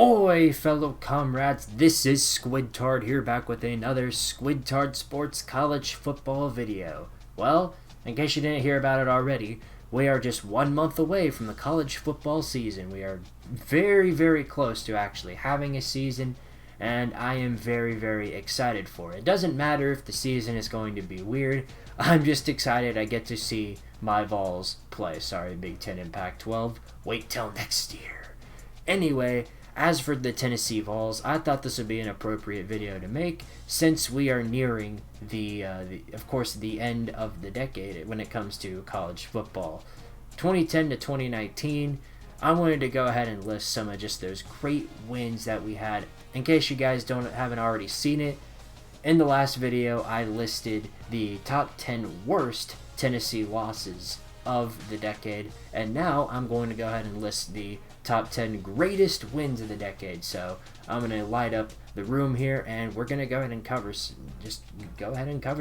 Oi, fellow comrades, this is Squidtard here, back with another Squidtard Sports college football video. Well, in case you didn't hear about it already, we are just 1 month away from the college football season. We are very, very close to actually having a season, and I am very, very excited for it. It doesn't matter if the season is going to be weird. I'm just excited I get to see my Vols play. Sorry, Big Ten and Pac-12. Wait till next year. Anyway, as for the Tennessee Vols, I thought this would be an appropriate video to make since we are nearing of course, the end of the decade when it comes to college football. 2010 to 2019, I wanted to go ahead and list some of just those great wins that we had. In case you guys haven't already seen it, in the last video I listed the top 10 worst Tennessee losses of the decade, and now I'm going to go ahead and list the top 10 greatest wins of the decade. So I'm going to light up the room here, and we're going to go ahead and cover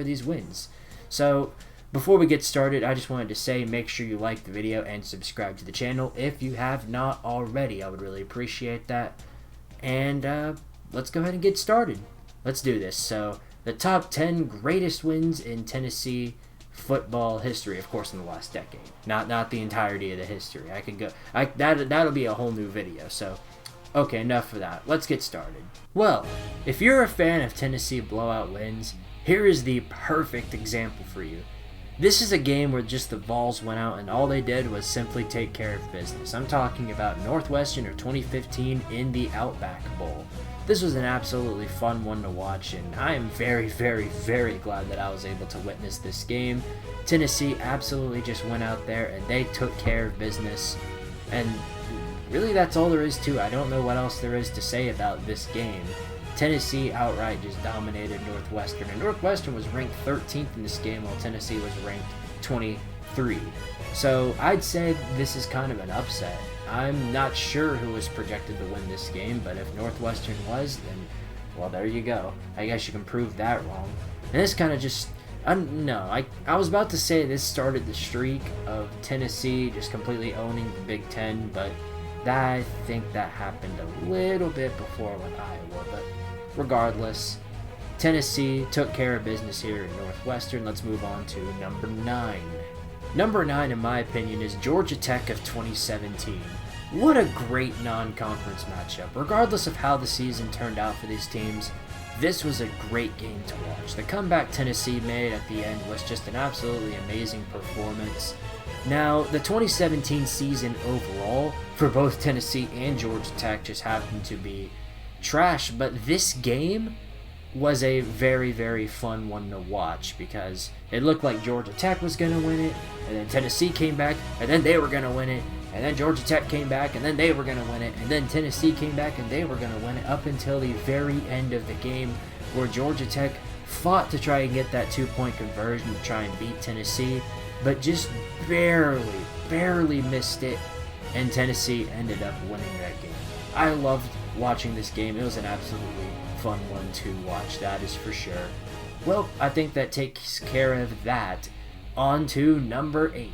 these wins. So before we get started, I just wanted to say, make sure you like the video and subscribe to the channel if you have not already. I would really appreciate that. And let's go ahead and get started. Let's do this. So the top 10 greatest wins in Tennessee football history, of course, in the last decade, not the entirety of the history. That'll be a whole new video. So okay, enough of that, let's get started. Well, if you're a fan of Tennessee blowout wins, here is the perfect example for you. This is a game where just the Vols went out and all they did was simply take care of business. I'm talking about Northwestern of 2015 in the Outback Bowl. This was an absolutely fun one to watch, and I am very, very, very glad that I was able to witness this game. Tennessee absolutely just went out there and they took care of business, and really that's all there is to it. I don't know what else there is to say about this game. Tennessee outright just dominated Northwestern, and Northwestern was ranked 13th in this game while Tennessee was ranked 23. So I'd say this is kind of an upset. I'm not sure who was projected to win this game, but if Northwestern was, then, well, there you go. I guess you can prove that wrong. And this kind of just, I was about to say this started the streak of Tennessee just completely owning the Big Ten, but I think that happened a little bit before with Iowa. But regardless, Tennessee took care of business here in Northwestern. Let's move on to number 9. Number 9, in my opinion, is Georgia Tech of 2017. What a great non-conference matchup. Regardless of how the season turned out for these teams, this was a great game to watch. The comeback Tennessee made at the end was just an absolutely amazing performance. Now, the 2017 season overall for both Tennessee and Georgia Tech just happened to be trash, but this game was a very, very fun one to watch because it looked like Georgia Tech was going to win it, and then Tennessee came back, and then they were going to win it, and then Georgia Tech came back, and then they were going to win it, and then Tennessee came back, and they were going to win it, up until the very end of the game where Georgia Tech fought to try and get that 2-point conversion to try and beat Tennessee, but just barely missed it, and Tennessee ended up winning that game. I loved watching this game. It was an absolutely fun one to watch, that is for sure. Well, I think that takes care of that. On to number 8.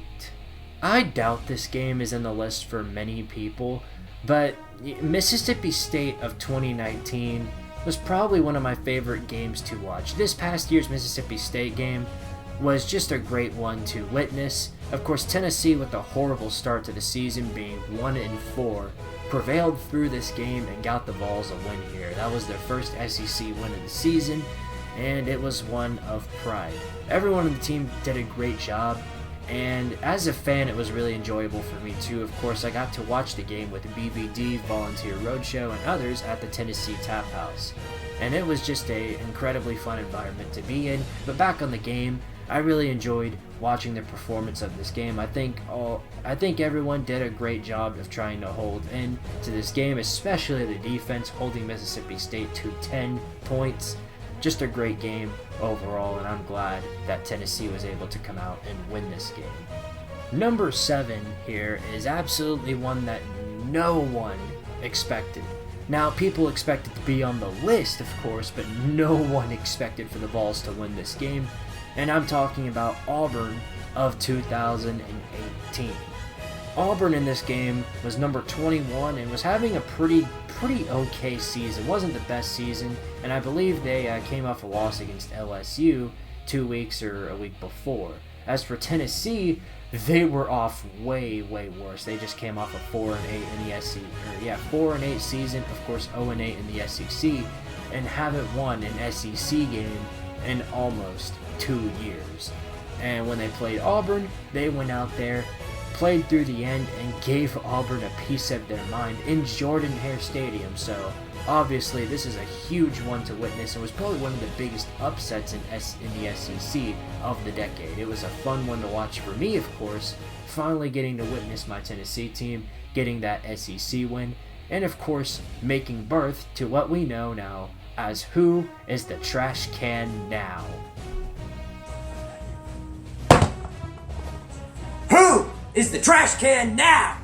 I doubt this game is in the list for many people, but Mississippi State of 2019 was probably one of my favorite games to watch. This past year's Mississippi State game was just a great one to witness. Of course, Tennessee, with a horrible start to the season, being 1-4, prevailed through this game and got the Vols a win here. That was their first SEC win of the season, and it was one of pride. Everyone on the team did a great job, and as a fan, it was really enjoyable for me too. Of course, I got to watch the game with BVD, Volunteer Roadshow, and others at the Tennessee Tap House, and it was just an incredibly fun environment to be in. But back on the game, I really enjoyed watching the performance of this game. I think everyone did a great job of trying to hold in to this game, especially the defense holding Mississippi State to 10 points. Just a great game overall, and I'm glad that Tennessee was able to come out and win this game. Number 7 here is absolutely one that no one expected. Now, people expected to be on the list, of course, but no one expected for the Vols to win this game. And I'm talking about Auburn of 2018. Auburn in this game was number 21 and was having a pretty okay season. Wasn't the best season, and I believe they came off a loss against LSU 2 weeks or a week before. As for Tennessee, they were off way worse. They just came off a 4-8 in the SEC, 4-8 season, of course 0-8 in the SEC, and haven't won an SEC game in almost 2 years. And when they played Auburn, they went out there, played through the end, and gave Auburn a piece of their mind in Jordan-Hare Stadium. So obviously this is a huge one to witness. It was probably one of the biggest upsets in the SEC of the decade. It was a fun one to watch for me, of course, finally getting to witness my Tennessee team getting that SEC win, and of course making birth to what we know now as who is the trash can now. Who is the trash can now?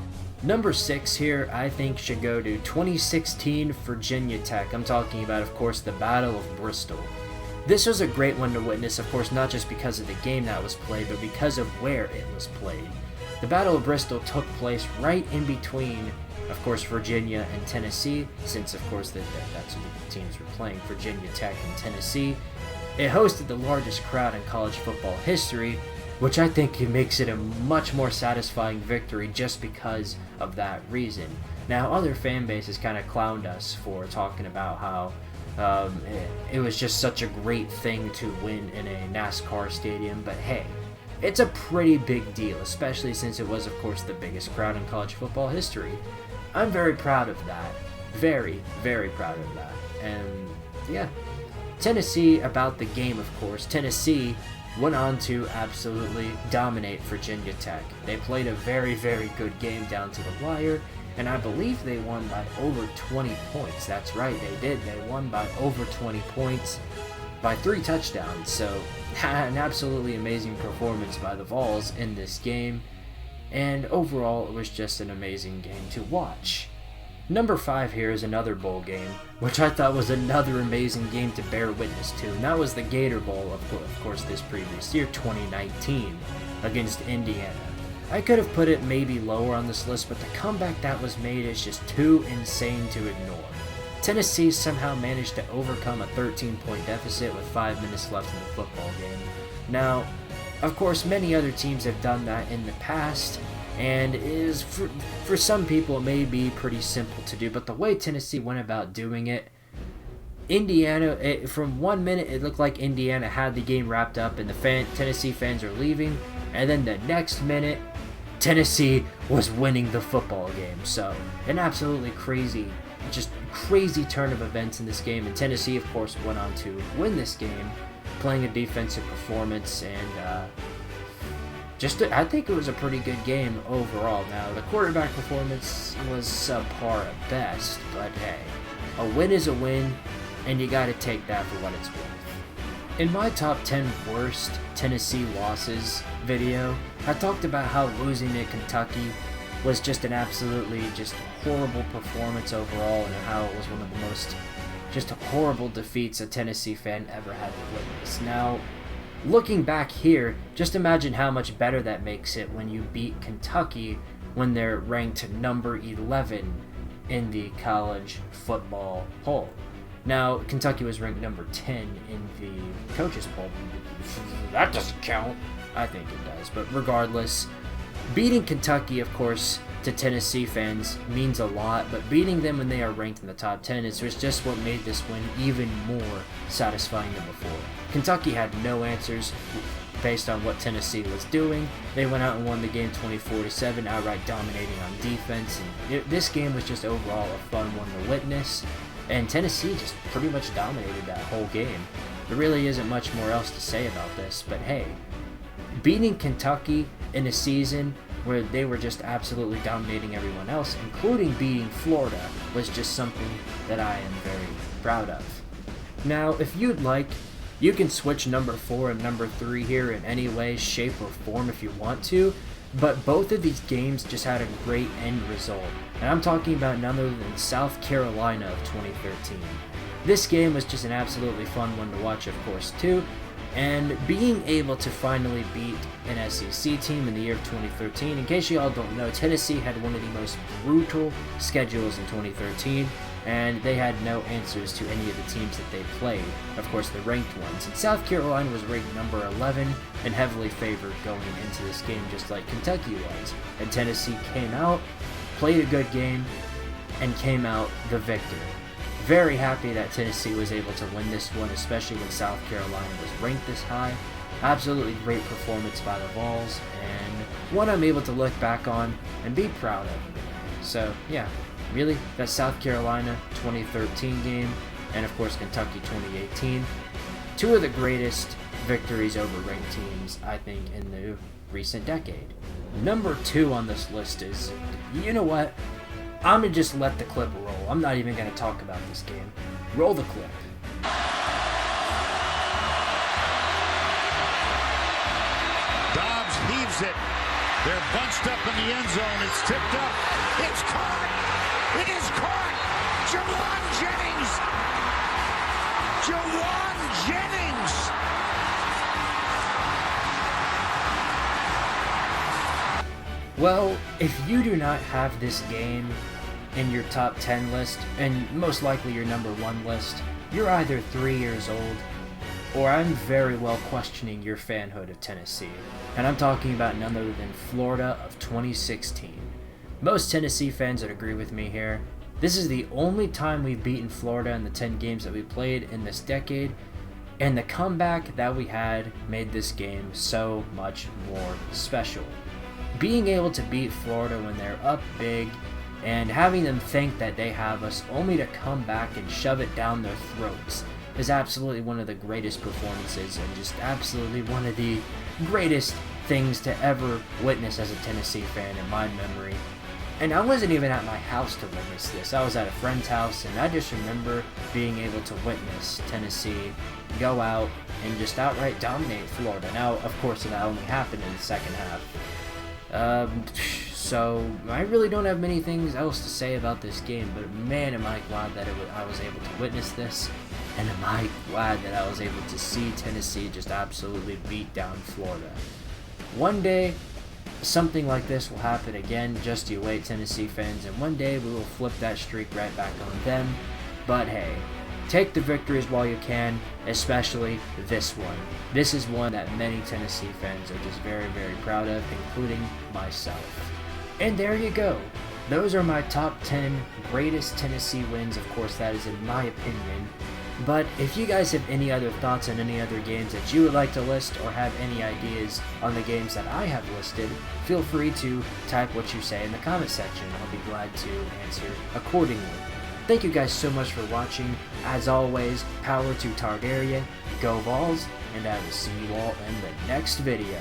Number 6 here, I think, should go to 2016 Virginia Tech. I'm talking about, of course, the Battle of Bristol. This was a great one to witness, of course, not just because of the game that was played, but because of where it was played. The Battle of Bristol took place right in between, of course, Virginia and Tennessee, since, of course, that's who the teams were playing, Virginia Tech and Tennessee. It hosted the largest crowd in college football history, which I think makes it a much more satisfying victory just because of that reason. Now, other fan bases kind of clowned us for talking about how it was just such a great thing to win in a NASCAR stadium, but hey, it's a pretty big deal, especially since it was, of course, the biggest crowd in college football history. I'm very proud of that. Very proud of that. And yeah, Tennessee, about the game, of course, Tennessee went on to absolutely dominate Virginia Tech. They played a very good game down to the wire, and I believe they won by over 20 points. That's right, they did. They won by over 20 points by 3 touchdowns. So an absolutely amazing performance by the Vols in this game, and overall it was just an amazing game to watch. Number 5 here is another bowl game, which I thought was another amazing game to bear witness to, and that was the Gator Bowl, of course, this previous year, 2019, against Indiana. I could have put it maybe lower on this list, but the comeback that was made is just too insane to ignore. Tennessee somehow managed to overcome a 13-point deficit with 5 minutes left in the football game. Now, of course, many other teams have done that in the past, and is for some people it may be pretty simple to do, but the way Tennessee went about doing it, Indiana, from 1 minute it looked like Indiana had the game wrapped up and the Tennessee fans are leaving, and then the next minute Tennessee was winning the football game. So an absolutely crazy turn of events in this game, and Tennessee, of course, went on to win this game, playing a defensive performance, and I think it was a pretty good game overall. Now, the quarterback performance was subpar at best, but hey, a win is a win, and you gotta take that for what it's worth. In my top 10 worst Tennessee losses video, I talked about how losing to Kentucky was just an absolutely horrible performance overall, and how it was one of the most horrible defeats a Tennessee fan ever had to witness. Now, looking back here, just imagine how much better that makes it when you beat Kentucky when they're ranked number 11 in the college football poll. Now, Kentucky was ranked number 10 in the coaches poll. That doesn't count. I think it does, but regardless, beating Kentucky, of course, to Tennessee fans means a lot, but beating them when they are ranked in the top 10 is just what made this win even more satisfying than before. Kentucky had no answers based on what Tennessee was doing. They went out and won the game 24-7, outright dominating on defense, and this game was just overall a fun one to witness, and Tennessee just pretty much dominated that whole game. There really isn't much more else to say about this, but hey, beating Kentucky in a season where they were just absolutely dominating everyone else, including beating Florida, was just something that I am very proud of. Now, if you'd like, you can switch number 4 and number 3 here in any way, shape, or form if you want to, but both of these games just had a great end result, and I'm talking about none other than South Carolina of 2013. This game was just an absolutely fun one to watch, of course, too, And being able to finally beat an SEC team in the year of 2013, in case you all don't know, Tennessee had one of the most brutal schedules in 2013, and they had no answers to any of the teams that they played, of course the ranked ones. And South Carolina was ranked number 11 and heavily favored going into this game, just like Kentucky was. And Tennessee came out, played a good game, and came out the victor. Very happy that Tennessee was able to win this one, especially when South Carolina was ranked this high. Absolutely great performance by the Vols, and one I'm able to look back on and be proud of. So yeah, really, that South Carolina 2013 game, and of course Kentucky 2018, two of the greatest victories over ranked teams, I think, in the recent decade. Number 2 on this list is, you know what? I'm going to just let the clip roll. I'm not even going to talk about this game. Roll the clip. Dobbs heaves it. They're bunched up in the end zone. It's tipped up. It's caught. It is caught. Jawan Jennings. Jawan Jennings. Well, if you do not have this game in your top 10 list, and most likely your number 1 list, you're either 3 years old, or I'm very well questioning your fanhood of Tennessee. And I'm talking about none other than Florida of 2016. Most Tennessee fans would agree with me here. This is the only time we've beaten Florida in the 10 games that we played in this decade, and the comeback that we had made this game so much more special. Being able to beat Florida when they're up big, and having them think that they have us only to come back and shove it down their throats is absolutely one of the greatest performances, and just absolutely one of the greatest things to ever witness as a Tennessee fan in my memory. And I wasn't even at my house to witness this. I was at a friend's house, and I just remember being able to witness Tennessee go out and just outright dominate Florida. Now, of course, that only happened in the second half. So I really don't have many things else to say about this game, but man, am I glad that I was able to witness this, and am I glad that I was able to see Tennessee just absolutely beat down Florida. One day, something like this will happen again, just you wait, Tennessee fans, and one day we will flip that streak right back on them. But hey, take the victories while you can, especially this one. This is one that many Tennessee fans are just very, very proud of, including myself. And there you go. Those are my top 10 greatest Tennessee wins. Of course, that is in my opinion. But if you guys have any other thoughts on any other games that you would like to list, or have any ideas on the games that I have listed, feel free to type what you say in the comment section. I'll be glad to answer accordingly. Thank you guys so much for watching. As always, power to Targaryen, go Vols, and I will see you all in the next video.